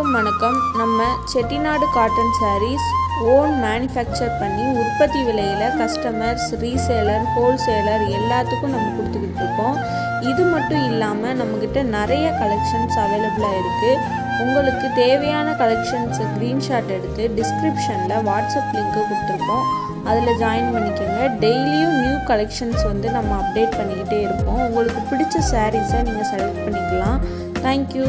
எல்லாருக்கும் வணக்கம். நம்ம Chettinad cotton saris own manufacture பண்ணி உற்பத்தி விலையில் கஸ்டமர்ஸ், ரீசேலர், ஹோல்சேலர் எல்லாத்துக்கும் நம்ம கொடுத்துக்கிட்டு இருக்கோம். இது மட்டும் இல்லாமல் நம்மக்கிட்ட நிறைய கலெக்ஷன்ஸ் அவைலபிளாக இருக்குது. உங்களுக்கு தேவையான கலெக்ஷன்ஸை ஸ்க்ரீன்ஷாட் எடுத்து டிஸ்கிரிப்ஷனில் வாட்ஸ்அப் லிங்க்கு கொடுத்துருக்கோம். அதில் ஜாயின் பண்ணிக்கோங்க. டெய்லியும் நியூ கலெக்ஷன்ஸ் நம்ம அப்டேட் பண்ணிக்கிட்டே இருப்போம். உங்களுக்கு பிடிச்ச சாரீஸை நீங்கள் செலக்ட் பண்ணிக்கலாம். தேங்க்யூ.